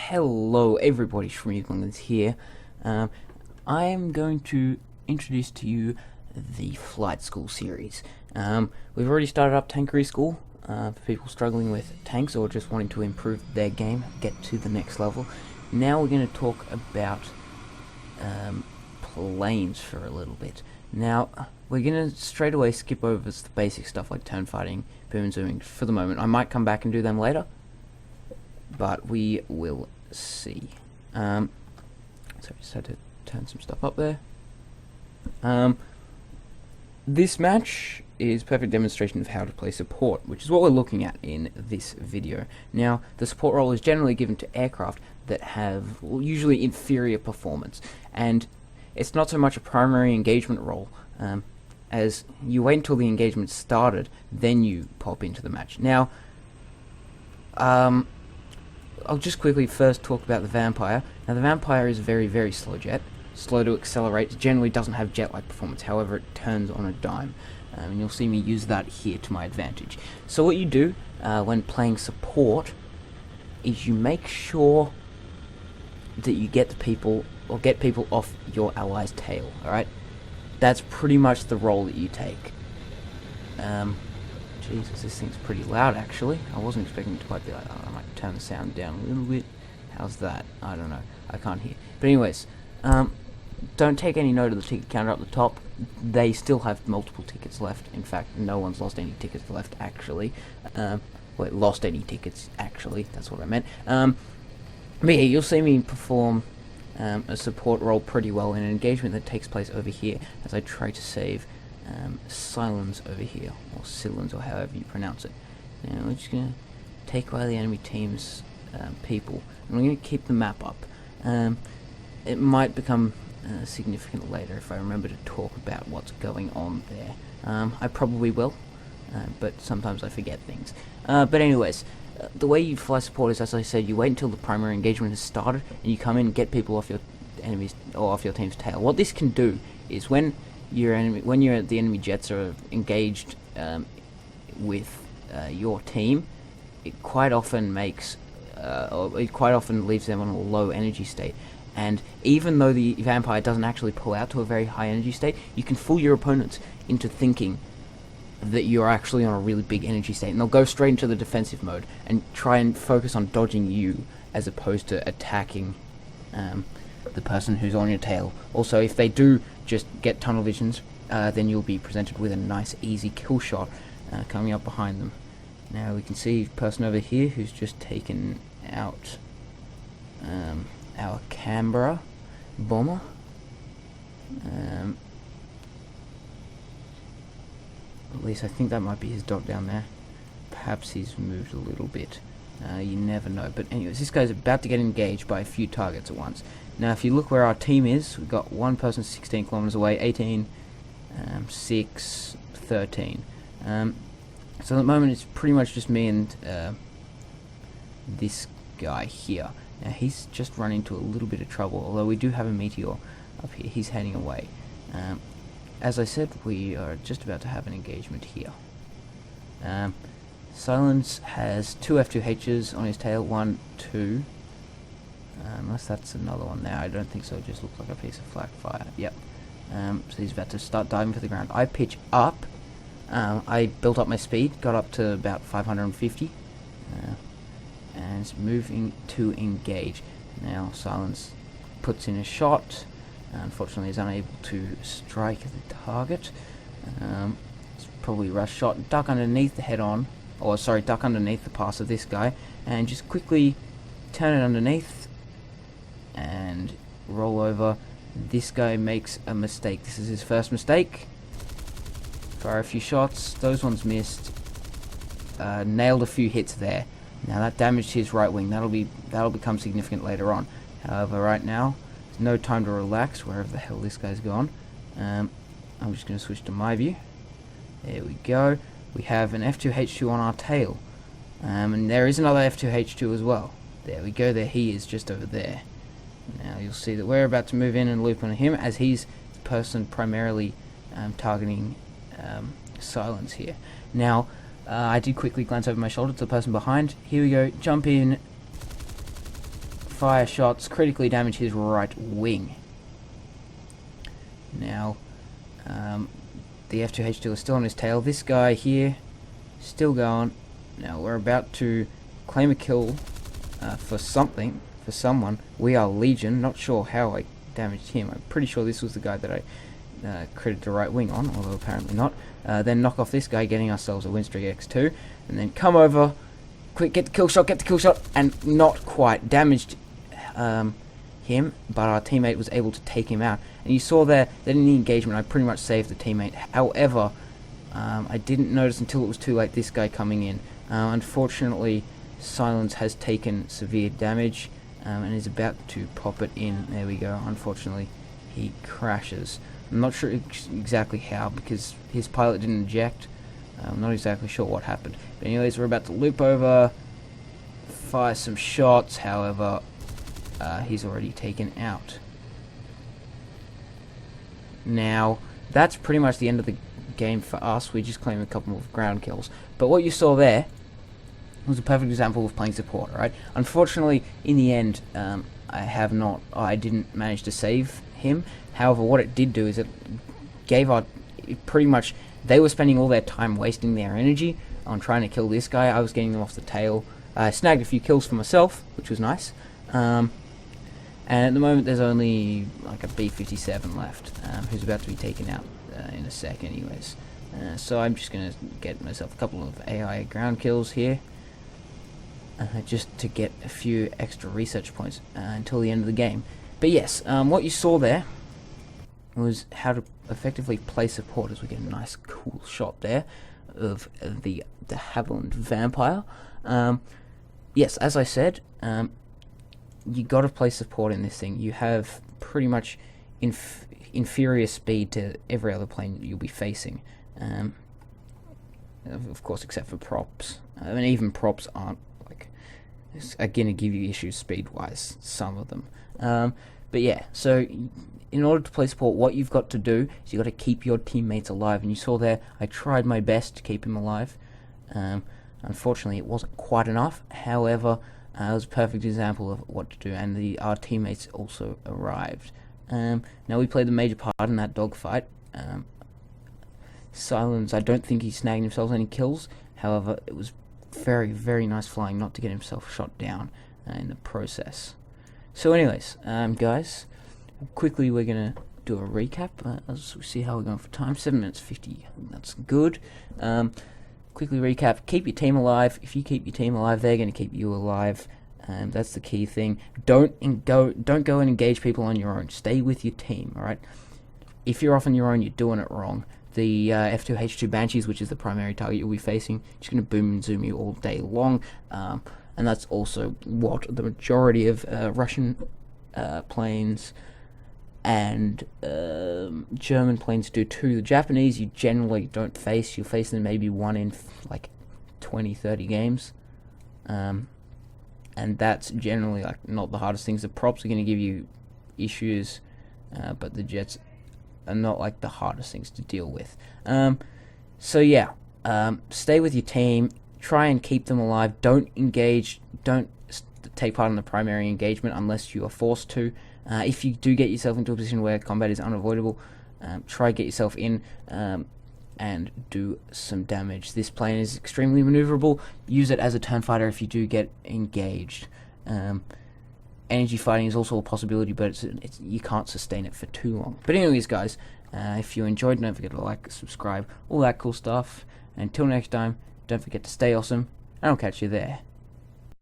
Hello everybody, Shreemlings here. I am going to introduce to you the Flight School series. We've already started up Tankery School for people struggling with tanks or just wanting to improve their game, get to the next level. Now we're going to talk about planes for a little bit. Now, we're going to straight away skip over the basic stuff like turn fighting, boom and zooming for the moment. I might come back and do them later, but we will see. So I just had to turn some stuff up there. This match is a perfect demonstration of how to play support, which is what we're looking at in this video. Now, the support role is generally given to aircraft that have usually inferior performance, and it's not so much a primary engagement role, as you wait until the engagement started, then you pop into the match. Now, I'll just quickly first talk about the Vampire. Now, the Vampire is a very, very slow jet. Slow to accelerate. It generally doesn't have jet-like performance. However, it turns on a dime. And you'll see me use that here to my advantage. So what you do when playing support is you make sure that you get the people, or get people off your ally's tail, alright? That's pretty much the role that you take. Jesus, this thing's pretty loud, actually. I wasn't expecting it to quite be like that. I might turn the sound down a little bit. How's that? I don't know. I can't hear. But anyways, don't take any note of the ticket counter up the top. They still have multiple tickets left. In fact, no one's lost any tickets left, actually. Wait, lost any tickets, actually. That's what I meant. But yeah, you'll see me perform a support role pretty well in an engagement that takes place over here as I try to save Silence over here, or Silence, or however you pronounce it. Now we're just going to take away the enemy team's people, and we're going to keep the map up. It might become significant later if I remember to talk about what's going on there. I probably will, but sometimes I forget things. But anyways, the way you fly support is, as I said, you wait until the primary engagement has started, and you come in and get people off your enemies or off your team's tail. What this can do is when the enemy jets are engaged with your team, it quite often makes, or it quite often leaves them on a low energy state. And even though the Vampire doesn't actually pull out to a very high energy state, you can fool your opponents into thinking that you're actually on a really big energy state, and they'll go straight into the defensive mode and try and focus on dodging you as opposed to attacking the person who's on your tail. Also, if they do just get tunnel visions, then you'll be presented with a nice easy kill shot coming up behind them. Now we can see a person over here who's just taken out our Canberra bomber. At least I think that might be his dot down there. Perhaps he's moved a little bit. You never know. But anyways, this guy's about to get engaged by a few targets at once. Now, if you look where our team is, we've got one person 16 kilometers away, 18, 6, 13. So at the moment, it's pretty much just me and this guy here. Now, he's just run into a little bit of trouble, although we do have a meteor up here. He's heading away. As I said, we are just about to have an engagement here. Silence has two F2Hs on his tail, 1, 2. Unless that's another one there, I don't think so. It just looks like a piece of flak fire. Yep. So he's about to start diving for the ground. I pitch up. I built up my speed, got up to about 550, and it's moving to engage. Now Silence puts in a shot. Unfortunately, is unable to strike the target. It's probably rush shot. Duck underneath the head-on, or sorry, duck underneath the pass of this guy, and just quickly turn it underneath and roll over. This guy makes a mistake. This is his first mistake. Fire a few shots. Those ones missed. Nailed a few hits there. Now that damaged his right wing. That'll become significant later on. However, right now, there's no time to relax. Wherever the hell this guy's gone. I'm just going to switch to my view. There we go. We have an F2H2 on our tail. And there is another F2H2 as well. There we go. There he is, just over there. Now you'll see that we're about to move in and loop on him, as he's the person primarily targeting Silence here. Now, I did quickly glance over my shoulder to the person behind. Here we go. Jump in. fire shots, critically damage his right wing. Now, the F2H2 is still on his tail. This guy here, still going. Now, we're about to claim a kill for something, for someone. We are Legion. Not sure how I damaged him. I'm pretty sure this was the guy that I critted the right wing on, although apparently not. Then knock off this guy, getting ourselves a win streak X2. And then come over, quick, get the kill shot, and not quite damaged him, but our teammate was able to take him out. And you saw there that in the engagement I pretty much saved the teammate. However, I didn't notice until it was too late this guy coming in. Unfortunately, Silence has taken severe damage and is about to pop it in. There we go. Unfortunately, he crashes. I'm not sure exactly how, because his pilot didn't eject. I'm not exactly sure what happened. But anyways, we're about to loop over, fire some shots. However, he's already taken out. Now, that's pretty much the end of the game for us. We just claimed a couple of ground kills. But what you saw there was a perfect example of playing support, right? Unfortunately, in the end, I didn't manage to save him. However, what it did do is it gave pretty much, they were spending all their time wasting their energy on trying to kill this guy. I was getting them off the tail. I snagged a few kills for myself, which was nice. And at the moment, there's only like a B.5 left, who's about to be taken out in a sec anyways. So I'm just going to get myself a couple of AI ground kills here, just to get a few extra research points until the end of the game. But yes, what you saw there was how to effectively play support, as we get a nice cool shot there of the de Havilland Vampire. Yes, as I said, you got to play support in this thing. You have pretty much inferior speed to every other plane you'll be facing. Of course, except for props. I mean, even props aren't are going to give you issues speed-wise, some of them. But yeah, so in order to play support, what you've got to do is you've got to keep your teammates alive. And you saw there, I tried my best to keep him alive. Unfortunately, it wasn't quite enough. However, it was a perfect example of what to do, and our teammates also arrived. Now, we played the major part in that dogfight. Silence, I don't think he snagged himself any kills. However, it was very, very nice flying not to get himself shot down in the process. So anyways, guys, quickly we're going to do a recap as we see how we're going for time. 7 minutes 50, that's good. Quickly recap, keep your team alive. If you keep your team alive, they're going to keep you alive. That's the key thing. Don't go and engage people on your own. Stay with your team, alright? If you're off on your own, you're doing it wrong. The F2H2 Banshees, which is the primary target you'll be facing, just going to boom and zoom you all day long. And that's also what the majority of Russian planes and German planes do too. The Japanese you generally don't face. You'll face them maybe one in like 20-30 games. And that's generally not the hardest things. The props are going to give you issues, but the jets are not like the hardest things to deal with. So yeah, stay with your team. Try and keep them alive. Don't engage. Don't take part in the primary engagement unless you are forced to. If you do get yourself into a position where combat is unavoidable, try get yourself in and do some damage. This plane is extremely maneuverable. Use it as a turn fighter if you do get engaged. Energy fighting is also a possibility, but you can't sustain it for too long. But anyways, guys, if you enjoyed, don't forget to like, subscribe, all that cool stuff. And until next time, don't forget to stay awesome, and I'll catch you there.